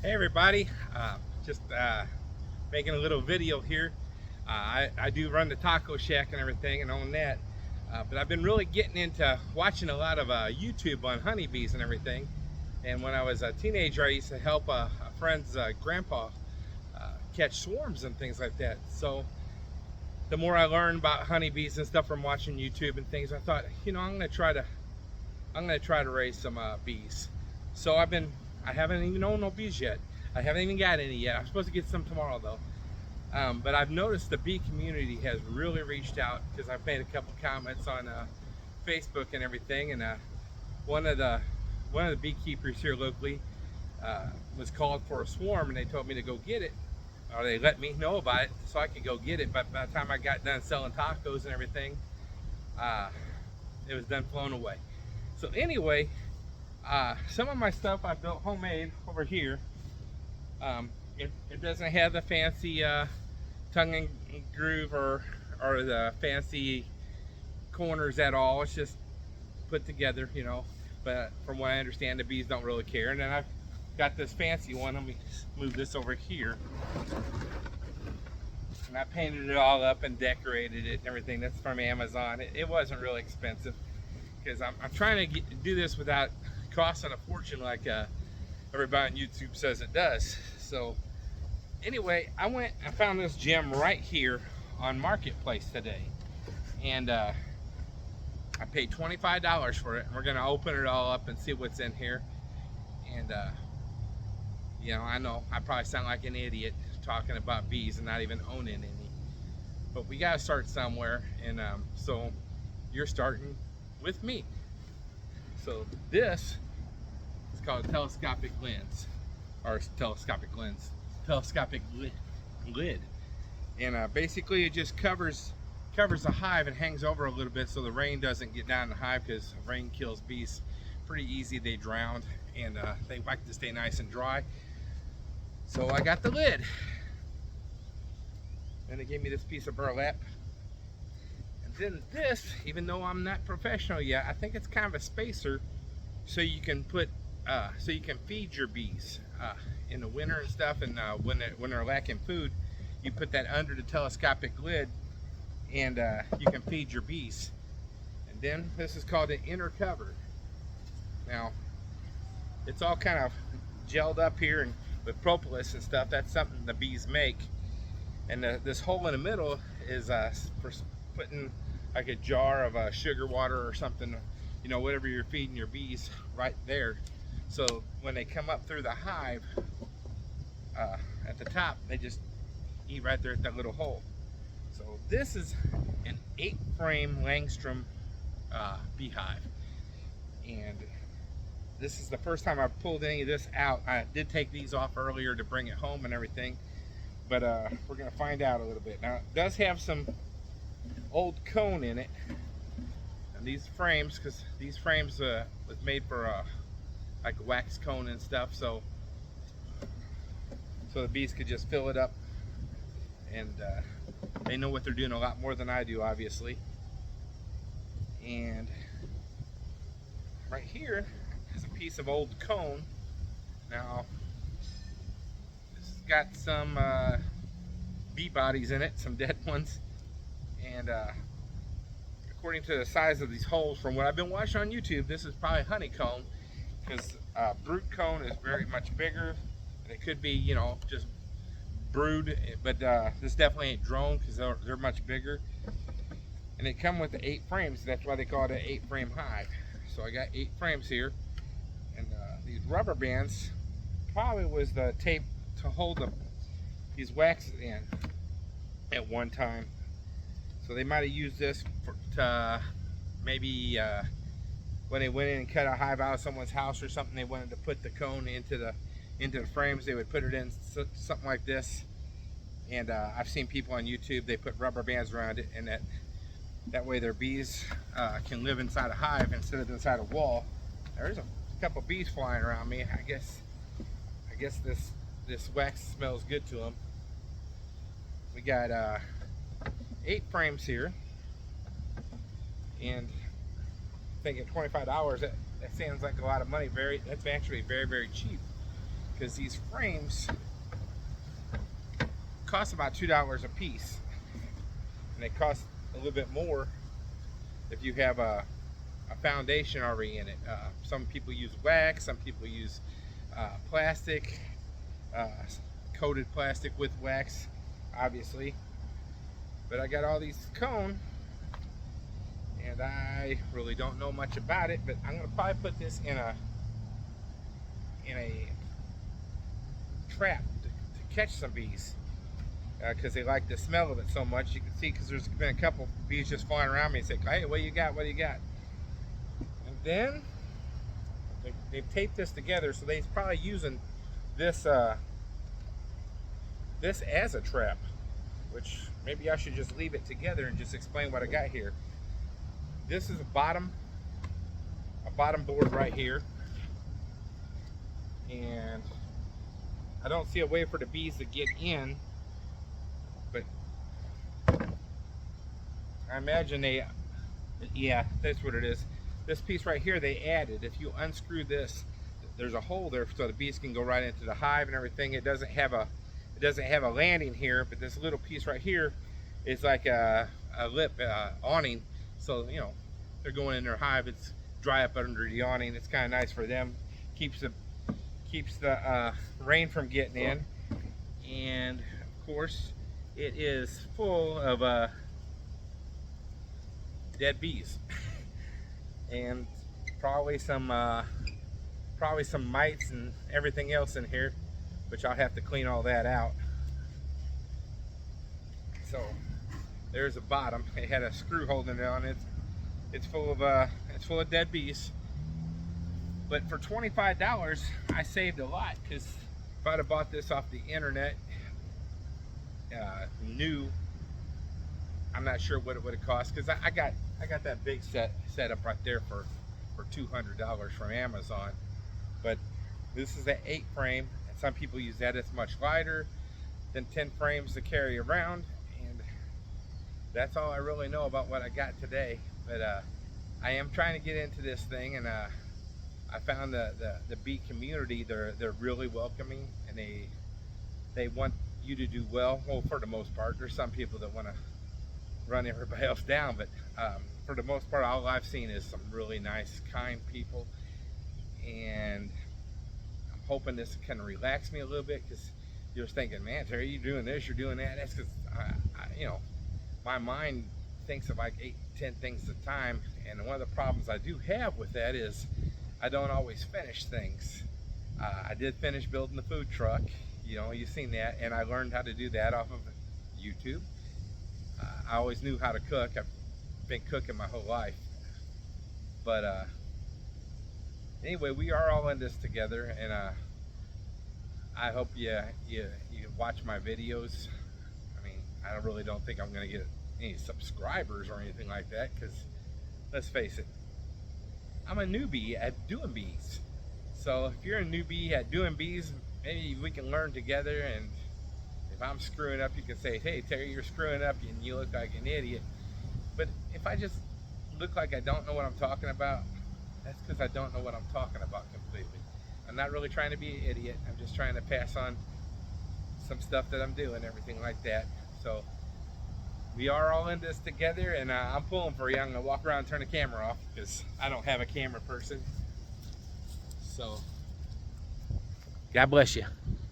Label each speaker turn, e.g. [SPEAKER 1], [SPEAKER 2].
[SPEAKER 1] Hey everybody, just making a little video here. I do run the taco shack and everything and own that, but I've been really getting into watching a lot of YouTube on honeybees and everything. And when I was a teenager, I used to help a friend's grandpa catch swarms and things like that. So the more I learned about honeybees and stuff from watching YouTube and things, I thought, I'm gonna try to raise some bees. So I haven't even owned no bees yet. I haven't even got any yet. I'm supposed to get some tomorrow though. But I've noticed the bee community has really reached out because I've made a couple comments on Facebook and everything. And one of the beekeepers here locally was called for a swarm, and they told me to go get it, or they let me know about it so I could go get it. But by the time I got done selling tacos and everything, uh, it was done flown away. So anyway, some of my stuff I built homemade over here. It doesn't have the fancy tongue and groove or the fancy corners at all. It's just put together, you know. But from what I understand, the bees don't really care. And then I've got this fancy one. Let me move this over here. And I painted it all up and decorated it and everything. That's from Amazon. It wasn't really expensive because I'm trying to do this without costing a fortune like everybody on YouTube says it does. So anyway, I found this gem right here on Marketplace today, and I paid $25 for it. And we're gonna open it all up and see what's in here. And you know, I know I probably sound like an idiot talking about bees and not even owning any, but we gotta start somewhere. And so you're starting with me. So this is called a telescopic lens, or telescopic lid. And basically it just covers the hive and hangs over a little bit so the rain doesn't get down in the hive, because rain kills bees pretty easy. They drown, and they like to stay nice and dry. So I got the lid, and they gave me this piece of burlap. And then this, even though I'm not professional yet, I think it's kind of a spacer so you can put so you can feed your bees in the winter and stuff. And when they're lacking food, you put that under the telescopic lid, and you can feed your bees. And then this is called an inner cover. Now it's all kind of gelled up here and with propolis and stuff. That's something the bees make. And this hole in the middle is for putting like a jar of sugar water or something, you know, whatever you're feeding your bees, right there. So when they come up through the hive at the top, they just eat right there at that little hole. So this is an 8-frame Langstrom beehive, and this is the first time I've pulled any of this out. I did take these off earlier to bring it home and everything, but we're gonna find out a little bit. Now it does have some old cone in it, and these frames, because these frames was made for like a wax cone and stuff, so the bees could just fill it up. And they know what they're doing a lot more than I do, obviously. And right here is a piece of old cone. Now this has got some bee bodies in it, some dead ones. And according to the size of these holes, from what I've been watching on YouTube, this is probably honeycomb, because brood cone is very much bigger, and it could be, you know, just brood. But this definitely ain't drone, because they're much bigger. And they come with the 8 frames. That's why they call it an 8-frame hive. So I got 8 frames here, and these rubber bands probably was the tape to hold these waxes in at one time. So they might have used this to maybe when they went in and cut a hive out of someone's house or something, they wanted to put the cone into the frames. They would put it in something like this. And I've seen people on YouTube, they put rubber bands around it, and that way their bees can live inside a hive instead of inside a wall. There's a couple bees flying around me. I guess this wax smells good to them. We got 8 frames here, and I think at $25, that sounds like a lot of money. That's actually very, very cheap. because these frames cost about $2 a piece, and they cost a little bit more if you have a foundation already in it. Some people use wax, some people use plastic, coated plastic with wax, obviously. But I got all these cone, and I really don't know much about it, but I'm gonna probably put this in a trap to catch some bees, because they like the smell of it so much. You can see, because there's been a couple bees just flying around me and say, hey, what do you got, what do you got? And then they've taped this together, so they're probably using this this as a trap, which maybe I should just leave it together and just explain what I got here. This is a bottom board right here, and I don't see a way for the bees to get in, but I imagine yeah, that's what it is. This piece right here they added. If you unscrew this, there's a hole there so the bees can go right into the hive and everything. It doesn't have a landing here, but this little piece right here is like a lip awning. So you know, they're going in their hive. It's dry up under the awning. It's kind of nice for them. Keeps the rain from getting in, and of course it is full of dead bees and probably some mites and everything else in here, which I'll have to clean all that out. So there's a bottom. It had a screw holding it on. It's full of dead bees. But for $25, I saved a lot, because if I'd have bought this off the internet, new, I'm not sure what it would have cost, because I got that big set up right there for $200 from Amazon. But this is an 8 frame, and some people use that. It's much lighter than 10 frames to carry around, and that's all I really know about what I got today. But I am trying to get into this thing, and I found the bee community, they're really welcoming, and they want you to do well. Well, for the most part. There's some people that want to run everybody else down, but for the most part, all I've seen is some really nice, kind people, and I'm hoping this can relax me a little bit, because you're thinking, man, Terry, you're doing this, you're doing that. That's because you know, my mind thinks of like 8-10 things at a time, and one of the problems I do have with that is I don't always finish things. I did finish building the food truck, you know, you've seen that, and I learned how to do that off of YouTube. I always knew how to cook. I've been cooking my whole life. But anyway, we are all in this together, and I hope you watch my videos. I mean, I really don't think I'm going to get any subscribers or anything like that, because let's face it, I'm a newbie at doing bees. So if you're a newbie at doing bees, maybe we can learn together, and if I'm screwing up, you can say, hey, Terry, you're screwing up and you look like an idiot. But if I just look like I don't know what I'm talking about, that's because I don't know what I'm talking about completely. I'm not really trying to be an idiot. I'm just trying to pass on some stuff that I'm doing, everything like that. So we are all in this together, and I'm pulling for you. I'm going to walk around and turn the camera off, because I don't have a camera person. So God bless you.